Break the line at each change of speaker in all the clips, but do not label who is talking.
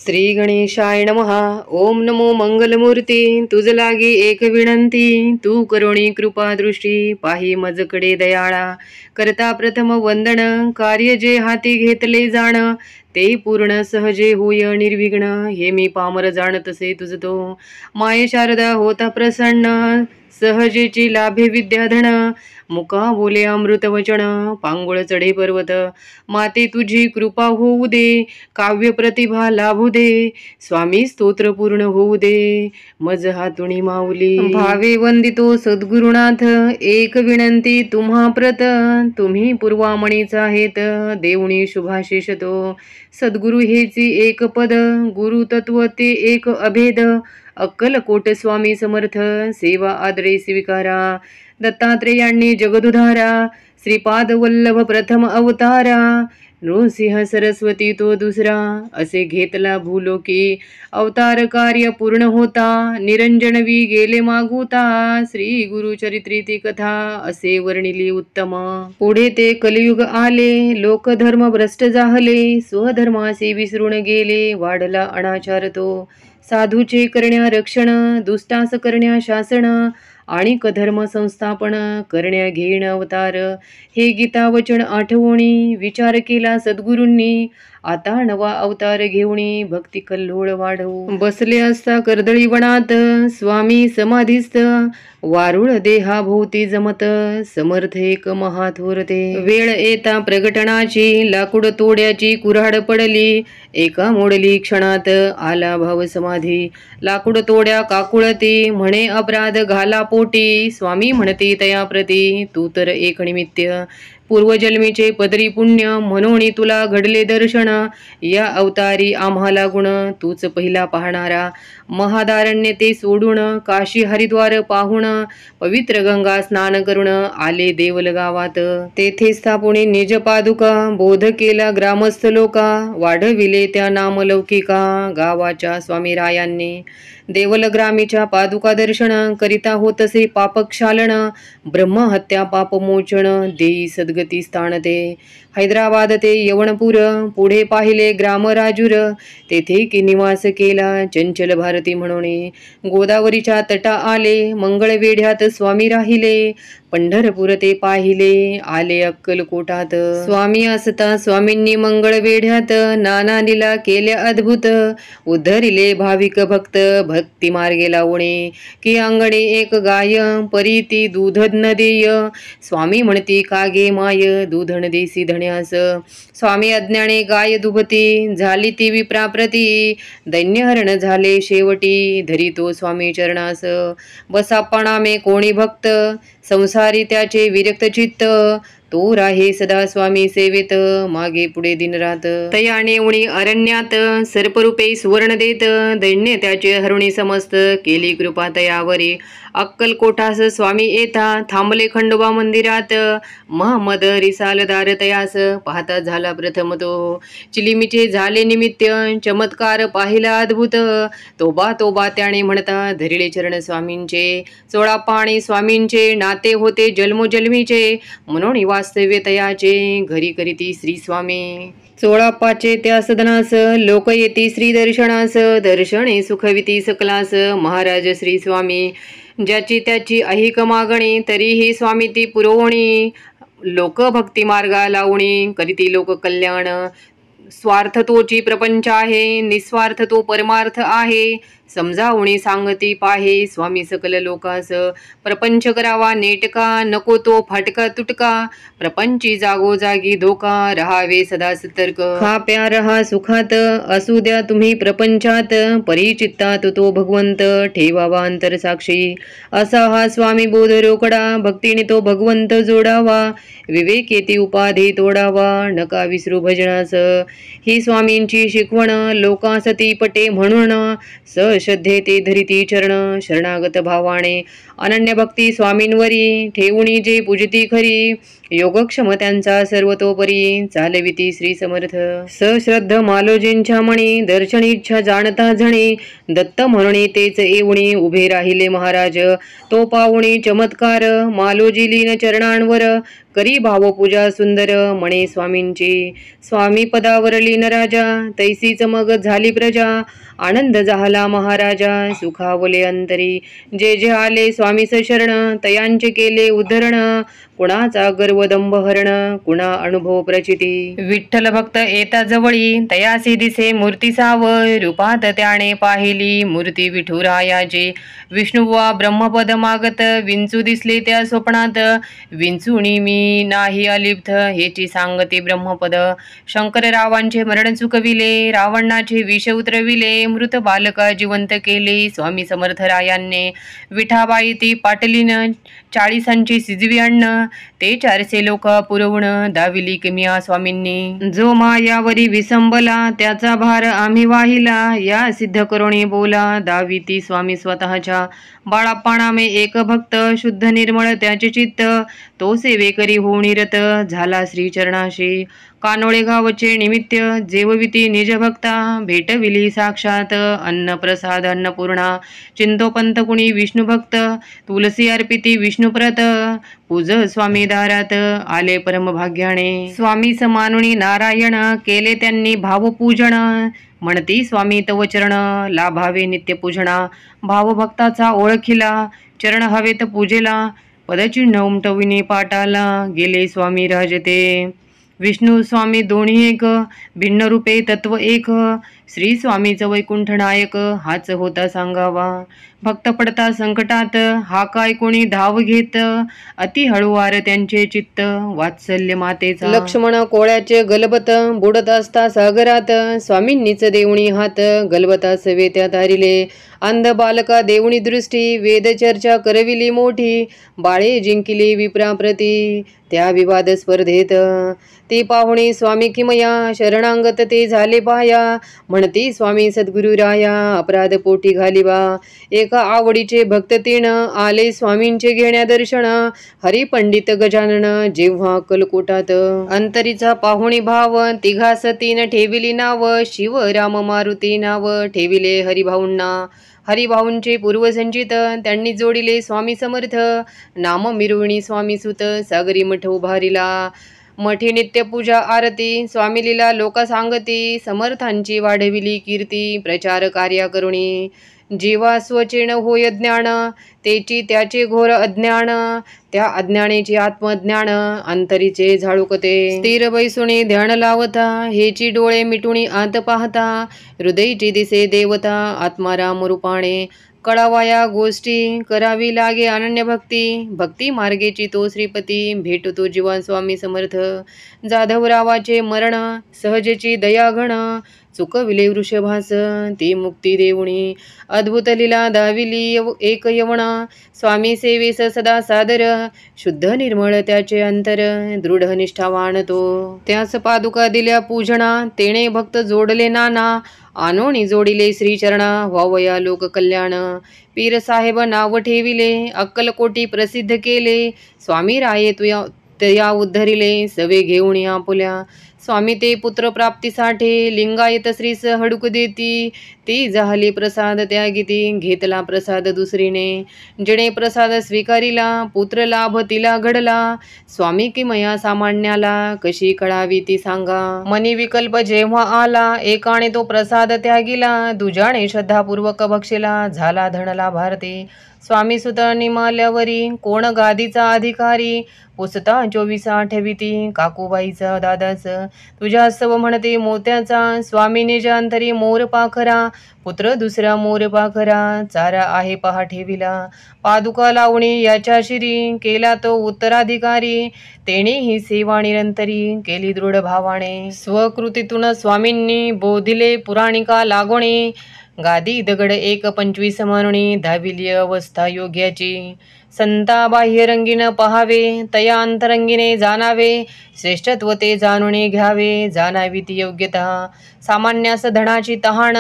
श्री गणेशाय नमः. ओम नमो मंगलमूर्ती. तुझ लागी एक विनंती, तू करुणी कृपा दृष्टी, पाही मजकडे दयाळा. करता प्रथम वंदन, कार्य जे हाती घेतले जाण, ते पूर्ण सहजे होय निर्विघ्न. हे मी पामर जाणतसे तुझ तो, माये शारदा होता प्रसन्न. सहजेची लाभे विद्याधन, मुका बोले अमृत वचन. पांगुळ चढे पर्वत, माते तुझी कृपा होऊ दे. काव्य प्रतिभा लाभू दे, स्वामी स्तोत्र पूर्ण होऊ दे. मज हातुणी माऊली भावे वंदितो सद्गुरुनाथ. एक विनंती तुम्हा प्रत, तुम्ही पूर्वामणीचा हेत. देवणी शुभाशिष तो, सद्गुरु हेची एक पद. गुरु तत्व ते एक अभेद, अक्कलकोट स्वामी समर्थ. सेवा आदरे स्वीकारा, दत्तात्रेयांनी जगदुधारा. श्रीपाद वल्लभ प्रथम अवतारा, नृसिंह सरस्वती तो दुसरा. असे घेतला भूलोकी, अवतार कार्य पूर्ण होता. निरंजनवी गेले मागुता, श्री गुरुचरित्री ती कथा. असे वर्णिली उत्तम. पुढे ते कलियुग आले, लोकधर्म भ्रष्ट जाहले. स्वधर्मासी विसरून गेले, वाढला अनाचार तो. साधूचे करण्या रक्षण, दुष्टास करण्या शासन. आणि धर्म संस्थापन, करण्या घेण अवतार. हे गीता वचन आठवणी, विचार केला सद्गुरूंनी. आता नवा अवतार घेऊनी, भक्ती कल्लोळ वाढवू. बसले असता कर्दळी वनात, स्वामी समाधीस्थ. वारुळ देहा भोवती जमत, समर्थ एक महाथोरते. वेळ येता प्रगटनाची, लाकूड तोड्याची कुऱ्हाड पडली. एका मोडली क्षणात, आला भाव समाधी. लाकूड तोड्या काकुळती, म्हणे अपराध घाला पोटी. स्वामी म्हणती तया प्रती, तू तर एक निमित्य. पूर्वजन्मीचे पदरी पुण्य, म्हणून तुला घडले दर्शन. या अवतारी आम्हाला गुण, तूच पहिला पाहणारा. महादारण्य ते सोडून, काशी हरिद्वार पाहून. पवित्र गंगा स्नान करून, आले देवल गावात. तेथे स्थापुनी निज पादुका, बोध केला ग्रामस्थ लोका. वाढविले त्या नामलौकिका, गावाच्या स्वामी रायांनी. देवल ग्रामीच्या पादुका दर्शन, करिता होतसे पापक्षालन. ब्रह्महत्या पापमोचन, देई सद्गती स्थान ते. हैदराबाद ते यवनपूर, पुढे पाहिले ग्रामराजूर. तेथे की निवास केला चंचल भारती म्हणून. गोदावरीच्या तटा आले, मंगळवेढ्यात स्वामी राहिले. पंढरपूर ते पाहिले, आले अक्कलकोटात. स्वामी असता स्वामींनी मंगळवेढ्यात, नाना लीला केल्या अद्भुत. उद्धरिले भाविक भक्त, भक्ती मार्गे लावणे. की अंगणे एक गाय, परी ती दूध न देय. स्वामी म्हणती कागे माय, दूधन देसी धण्यास. स्वामी अज्ञाने गाय दुभती, झाली ती विप्राप्रती. दैन्यहरण झाले शेवटी, धरितो स्वामी चरणास. बसापणा मे कोणी भक्त, संसारी त्याचे विरक्त चित्त. तो राहे सदा स्वामी सेवेत, मागे पुढे दिनरात. तयाने उणी अरण्यात, सर्परूपे सुवर्ण देत. दैन्य त्याचे हरुणी समस्त, केली कृपा तयावरी. अक्कलकोटास स्वामी येता, थांबले खंडोबा मंदिरात. महमद रिसालदार तयास, पाहता झाला प्रथम तो. चिलिमीचे झाले निमित्त, चमत्कार पाहिला अद्भुत. तोबा तोबा त्याने म्हणता, धरिले चरण स्वामींचे. 16 पाणी स्वामींचे, नाते होते जन्मोजन्मीचे. म्हणून वास्तव्य तयाचे, घरी करीती श्री स्वामी. 16 पाचे त्या सदनास, लोक येती श्री दर्शनास. दर्शने सुखविती सकलास, महाराज श्री स्वामी. ज्याची त्याची ऐहिक मागणी, तरीही स्वामी ती पुरवणी. लोक भक्ती मार्गा लावणी, करीती लोक कल्याण. स्वार्थ तोची प्रपंच आहे, निस्वार्थ तो परमार्थ आहे. समजावणी सांगती पाहे, स्वामी सकल लोकास. प्रपंच करावा नेटका, नको तो फाटका तुटका. प्रपंची जागोजागी धोका, रहावे सदा सतर्क. हा प्या रहा सुखात, असू द्या तुम्ही प्रपंचात. परिचित्तात तो भगवंत, ठेवावा अंतर साक्षी. असा हा स्वामी बोध रोकडा, भक्तीने तो भगवंत जोडावा. विवेक येती उपाधी तोडावा, नका विसरू भजनास. ही स्वामींची शिकवण, लोकांस ती पटे म्हणून. श्रद्धे ते धरिती चरण, शरणागत भावाने अनन्य भक्ती स्वामींवरी, ठेवणी जे पूजिती खरी, योगक्षम त्यांचा सर्वतोपरी, चालविती श्री समर्थ. सश्रद्ध मालोजींच्या मणी, दर्शन इच्छा जाणता झणी, दत्त म्हणून तेच येऊणी, उभे राहिले महाराज. तो पाहुणी चमत्कार, मालोजी लीन चरणांवर, करी भावपूजा सुंदर, म्हणे स्वामींची. स्वामी पदावर लीन राजा, तैसीच मग झाली प्रजा, आनंद झाला महाराजा, सुखावले अंतरी. जे जे आले स्वामीस शरण, तयांचे केले उद्धरण, कुणाचा गर्व दंभ हरण, कुणा अनुभव प्रचिती. विठ्ठल भक्त येता जवळी, तयासी दिसे मूर्ती साव, रूपात त्याने पाहिली मूर्ती विठुरायाची. विष्णुवा ब्रह्मपद मागत, विंचू दिसले त्या स्वप्नात, विंचुनी मी नाही अलिप्त, हेची सांगते ब्रह्मपद. शंकररावांचे मरण चुकविले, रावणाचे विष उतरविले, मृत बालका जिवंत केले स्वामी समर्थरायांनी. विठाबाई ती पाटलीन, 40 शिजवी अन्न, ते 400 लोक पुरवून दाविली किमिया स्वामींनी. जो मायावरी विसंबला, त्याचा भार आम्ही वाहिला, या सिद्ध करुणी बोला, दाविती स्वामी स्वतःच्या. बाळाप्पाणामे एक भक्त, शुद्ध निर्मळ त्याचे चित्त, तो सेवेकरी होऊन रत, झाला श्रीचरणाशी. कानोळे गावचे निमित्त, जेवविती निज भक्ता, भेटविली साक्षात अन्न प्रसाद अन्नपूर्णा. चिंतोपंत कुणी विष्णू भक्त, तुलसी अर्पिती विष्णुप्रत, पूज स्वामी दारात आले परमभाग्याने. स्वामी समानुनी नारायण, केले त्यांनी भावपूजन, म्हणती स्वामी तव चरण, लाभावे नित्यपूजना. भावभक्ताचा ओळखिला, चरण हवेत पूजेला, पदचिन्ह उमटविनी पाटाला, गेले स्वामी राजते. विष्णू स्वामी दोन्ही एक, भिन्न रूपे तत्व एक, श्री स्वामीच वैकुंठ नायक, हाच होता सांगावा. भक्त पडता संकटात, हा काय कोणी धाव घेत, अति हळुवार त्यांचे चित्त, वात्सल्य मातेचा. लक्ष्मण कोळ्याचे गलबत, बुडत असता सागरात, स्वामींनीच देवणी हात, गलबता सवे त्या तारिले. अंध बालका देवणी दृष्टी, वेद चर्चा करविली मोठी, बाळे जिंकिली विप्राप्रती, त्या विवाद स्पर्धेत. ती पाहुणी स्वामी किमया, शरणांगत ते झाले पाया, म्हणती स्वामी सद्गुरु राया, अपराध पोटी घालिवा. एका आवडीचे भक्त तीन, आले स्वामींचे घेण्या दर्शन, हरिपंडित गजानन जेव्हा कलकोटात. अंतरीचा पाहुणी भाव, तिघास तीन ठेविली नाव, शिव राम मारुती नाव, ठेविले हरिभाऊंना. हरिभाऊंचे पूर्वसंचित, त्यांनी जोडिले स्वामी समर्थ, नाम मिरवणी स्वामी सुत, सागरी मठ उभारिला. मठी नित्यपूजा आरती, स्वामी लीला लोका सांगती, समर्थांची वाढविली कीर्ती, प्रचार कार्या करुणी. जीवा स्वचेन होय ज्ञान, तेची त्याचे घोर अज्ञान, त्या अज्ञानेची आत्मज्ञान, अंतरीचे झाळुकते. स्थिर बैसुणी ध्यान लावता, हेची डोळे मिटुणी आत पाहता, हृदयची दिसे देवता, आत्माराम रूपाने. कळावाया गोष्टी, करावी लागे अनन्य भक्ती, भक्ती मार्गेची तो श्रीपती, भेटतो जीवन स्वामी समर्थ. जाधवरावाचे मरण, सहजेची दयाघण, चुकविले वृषभास, ती मुक्ती देवणी. अद्भुत लीला दाविली एक यवना, स्वामी सेवेस सदा सादर, शुद्ध निर्मळ त्याचे अंतर, दृढ निष्ठावान तो. त्यास पादुका दिल्या पूजना, तेणे भक्त जोडले नाना, आनोनी जोडिले श्रीचरणा, व्हावया लोक कल्याण. पीर साहेब नाव ठेविले, अक्कलकोटी प्रसिद्ध केले, स्वामी राये तया उद्धरिले, सवे घेऊन आपुल्या. स्वामी ते पुत्र प्राप्तीसाठी, लिंगायत श्रीस हडूक देती, ती झाली प्रसाद त्यागिती, घेतला प्रसाद दुसरीने. जिने प्रसाद स्वीकारिला, पुत्र लाभ तिला घडला, स्वामी किमया सामान्याला, कशी कळावी ती सांगा. मनी विकल्प जेव्हा आला, एकाने तो प्रसाद त्यागिला, दुजाने श्रद्धापूर्वक बक्षिला, झाला धनला भारती. स्वामी सुत निमाल्यावरी, कोण गादीचा अधिकारी, पुसता 24 आठविती, काकूबाईचा दादाच. तुझ्या सव म्हणते मोत्याचा, स्वामी निज अंतरी मोर पाखरा, पुत्र दुसरा मोर पाखरा, चारा आहे पहा ठेविला. पादुका लावणी याच्या शिरी, केला तो उत्तराधिकारी, तेने ही सेवा निरंतरी, केली दृढ भावाने. स्वकृतीतून स्वामींनी बोधिले पुराणिका लागोणी, गादी दगड 1.25 म्हणून धाविली अवस्था योग्याची. संता बाह्य रंगीन पहावे, तया अंतरंगीने जाणावे, श्रेष्ठत्व ते जाणून घ्यावे, जाणावी ती योग्यता. सामान्यास धनाची तहान,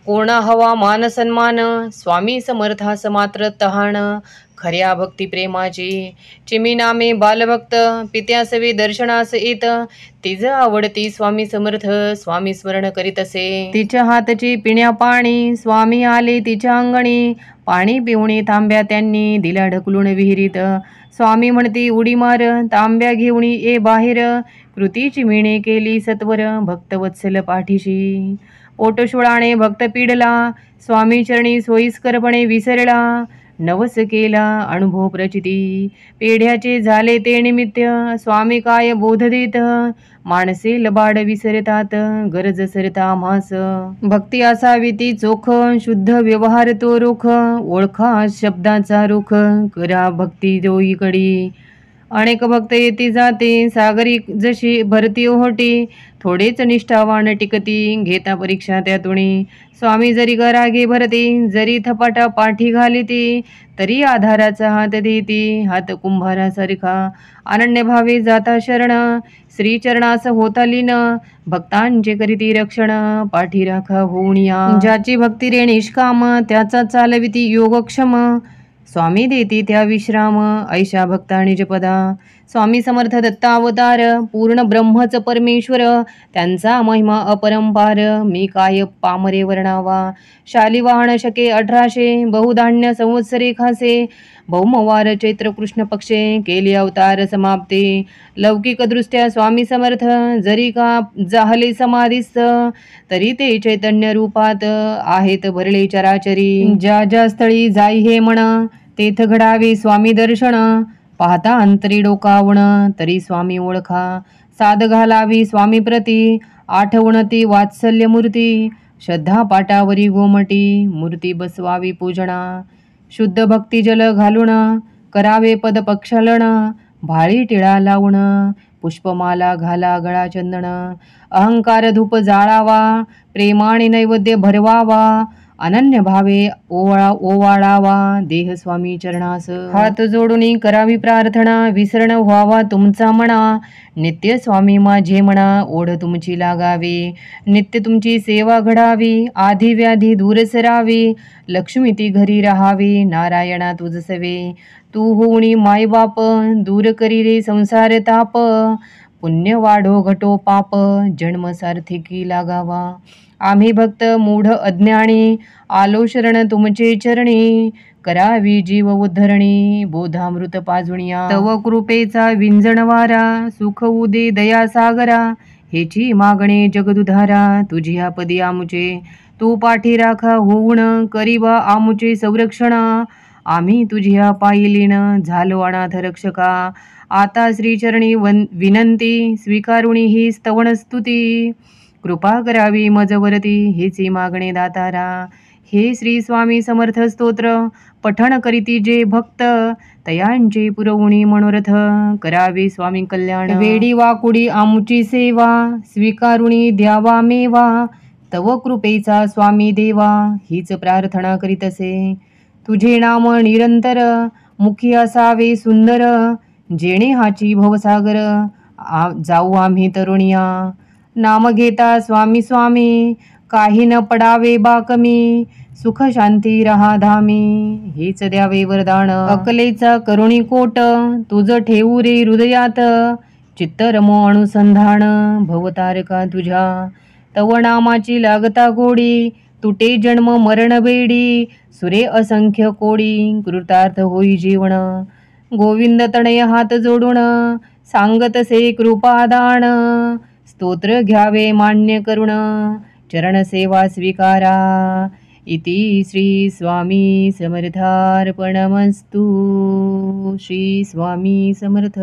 पूर्ण हवा मान सन्मान स्वामी समर्थास मात्र तहान खऱ्या भक्ती प्रेमाची चिमी नामे बालभक्त पित्यासवे दर्शनास येत तिज आवडती स्वामी समर्थ स्वामी स्मरण करीत असे तिच्या हातची पिण्या पाणी स्वामी आले तिच्या अंगणी पाणी पिवणी तांब्या त्यांनी दिला ढकलून विहिरीत स्वामी म्हणती उडी मार तांब्या घेऊनी ये बाहेर कृतीची मिणे केली सत्वर भक्तवत्सल पाठीशी पोटशुळाने भक्त पिडला स्वामी चरणी सोयीस्करपणे विसरला नवस केला अनुभव प्रचिती पेढ्याचे झाले ते निमित्त स्वामी काय बोध देत माणसे लबाड विसरतात गरज सरता मास भक्ती असावी ती चोख शुद्ध व्यवहार तो रोख ओळखा शब्दाचा रुख करा भक्ती दोईकडी अनेक भक्त येती जाते सागरी जशी भरती ओहोटी थोडेच निष्ठावान टिकती घेता परीक्षा त्यातुणी स्वामी जरी गरागे भरती जरी थपाटा पाठी घालिती तरी आधाराचा हात देती हात कुंभारासारखा अनन्य भावे जाता शरण श्रीचरणास होता लीन भक्तांचे करीती रक्षण पाठी राखा होऊनिया ज्याची भक्ती रे निष्काम त्याचा चालविती योगक्षम स्वामी देती त्या विश्राम ऐशा भक्ता निजपदा स्वामी समर्थ दत्तावतार पूर्ण ब्रह्मच परमेश्वर त्यांचा महिमा अपरंपार मी काय पामरे वर्णावा शालिवाहन शके 1800 बहुधान्य संवत्सरे खासे भौमवार चैत्र कृष्ण पक्षे केली अवतार समाप्ती लौकिकदृष्ट्या स्वामी समर्थ जरी का जाहले समाधीस्थ तरी ते चैतन्य रूपात आहेत भरले चराचरी ज्या ज्या स्थळी जाई हे म्हणा तेथ घडावे स्वामी दर्शन पाहता अंतरी डोकावण तरी स्वामी ओळखा साध घालावी स्वामी प्रती आठवणती वात्सल्य मूर्ती श्रद्धा पाटावरी गोमटी मूर्ती बसवावी पूजना शुद्ध भक्ती जल घालून करावे पद पक्षालन भाळी टिळा लावून पुष्पमाला घाला गळा चंदन अहंकार धूप जाळावा प्रेमाने नैवेद्य भरवावा अनन्य भावे ओवाळावा देह स्वामी चरणास हात जोडून करावी प्रार्थना विसरण व्हावा तुमचा म्हणा नित्य स्वामी माझे म्हणा ओढ तुमची लागावी नित्य तुमची सेवा घडावी आधी व्याधी दूर सरावी लक्ष्मी ती घरी राहावी नारायणा तुझ सवे तू होऊनी मायबाप दूर करी रे संसार ताप पुण्य वाढो घटो पाप जन्म सार्थिकी लागावा आम्ही भक्त मूढ अज्ञानी आलो शरण तुमचे चरणी करावी जीव उद्धरणी बोधामृत पाजुनिया तव कृपेचा विंजणवारा सुख उदे दया सागरा हेची मागणे जगदुधारा तुझी ह्या पदी आमुचे तू पाठी राखा होऊन करीवा आमुचे संरक्षण आम्ही तुझ्या पायलीन झालो अनाथ रक्षका आता श्रीचरणी विनंती स्वीकारुणी ही स्तवन स्तुती कृपा करावी मजवरती हेची मागणे दातारा हे श्री स्वामी समर्थ स्तोत्र पठण करीती जे भक्त तयांचे पुरवणी मनोरथ करावे स्वामी कल्याण वेडी वाकुडी आमुची सेवा स्वीकारुणी द्यावा मेवा तव कृपेचा स्वामी देवा हीच प्रार्थना करीत असे तुझे नाम निरंतर मुखी असावे सुंदर जेणे हाची भवसागर जाऊ आम्ही तरुणिया नाम घेता स्वामी स्वामी काही न पडावे बाकमी सुख शांती रहा धामी हेच द्यावे वरदान अकलेचा करुणी कोट तुझ ठेवू रे हृदयात चित्त रमो अनुसंधान भवतारका तुझ्या तव नामाची लागता गोडी तुटे जन्म मरण बेडी सुरे असंख्य कोडी कृतार्थ होई जीवन गोविंद तनय हात जोडून सांगत से कृपादान स्तोत्र घ्यावे मान्य करुण चरण सेवा स्वीकारा इति श्री स्वामी समर्थार्पणमस्तु श्री स्वामी समर्थ।